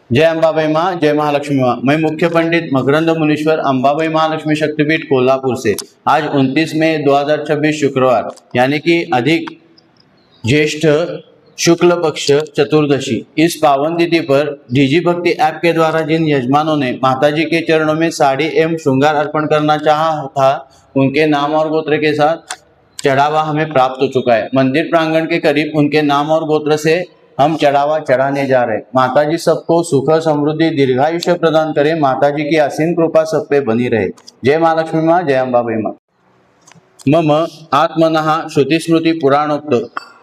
जय अंबाबाई माँ, जय महालक्ष्मी माँ। मैं मुख्य पंडित मकरंद मुनीश्वर अंबाबाई महालक्ष्मी शक्तिपीठ कोल्हापुर से आज 29 मई 2026 शुक्रवार यानी कि अधिक ज्येष्ठ शुक्ल पक्ष चतुर्दशी इस पावन तिथि पर डीजी भक्ति ऐप के द्वारा जिन यजमानों ने माताजी के चरणों में साड़ी एवं श्रृंगार अर्पण करना चाहा था, उनके नाम और गोत्र के साथ चढ़ावा हमें प्राप्त हो चुका है। मंदिर प्रांगण के करीब उनके नाम और गोत्र से हम चढ़ावा चढ़ाने जा रहे हैं। माताजी सबको सुख समृद्धि दीर्घायुष्य प्रदान करे। माताजी की असीम कृपा सब पे बनी रहे। जय महालक्ष्मी माँ, जय अंबाबाई माँ। मम आत्मनः श्रुतिस्मृति पुराणोक्त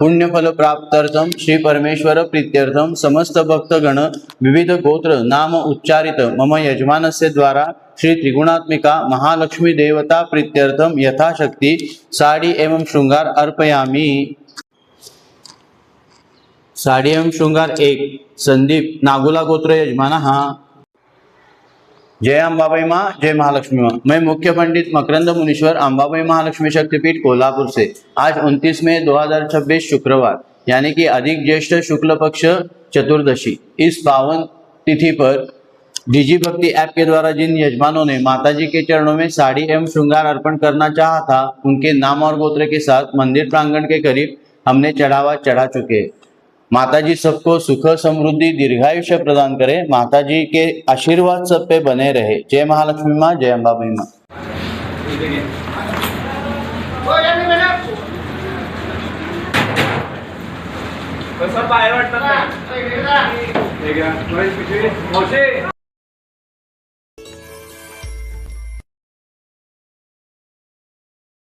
पुण्यफल प्राप्त्यर्थम श्री परमेश्वर प्रीत्यर्थम समस्त भक्तगण विविध गोत्र नाम उच्चारित मम यजमानस्य द्वारा श्री त्रिगुणात्मिका महालक्ष्मी देवता प्रीत्यर्थम यथाशक्ति साड़ी एवं श्रृंगार अर्पयामि। साड़ी एवं श्रृंगार 1 संदीप नागुला गोत्र यजमानः। जय अंबाबाई माँ, जय महालक्ष्मी माँ। मैं मुख्य पंडित मकरंद मुनीश्वर अंबाबाई महालक्ष्मी शक्तिपीठ कोल्हापुर से आज 29 मई 2026 शुक्रवार यानी कि अधिक ज्येष्ठ शुक्ल पक्ष चतुर्दशी इस पावन तिथि पर डीजी भक्ति ऐप के द्वारा जिन यजमानों ने माताजी के चरणों में साड़ी एवं श्रृंगार अर्पण करना चाहा था, उनके नाम और गोत्र के साथ मंदिर प्रांगण के करीब हमने चढ़ावा चढ़ा चुके हैं। माताजी सबको सुख समृद्धि दीर्घायुष्य प्रदान करे। माताजी के आशीर्वाद सब पे बने रहे। जय महालक्ष्मी माँ, जय अंबाबाई माँ। बाहेर वाटतात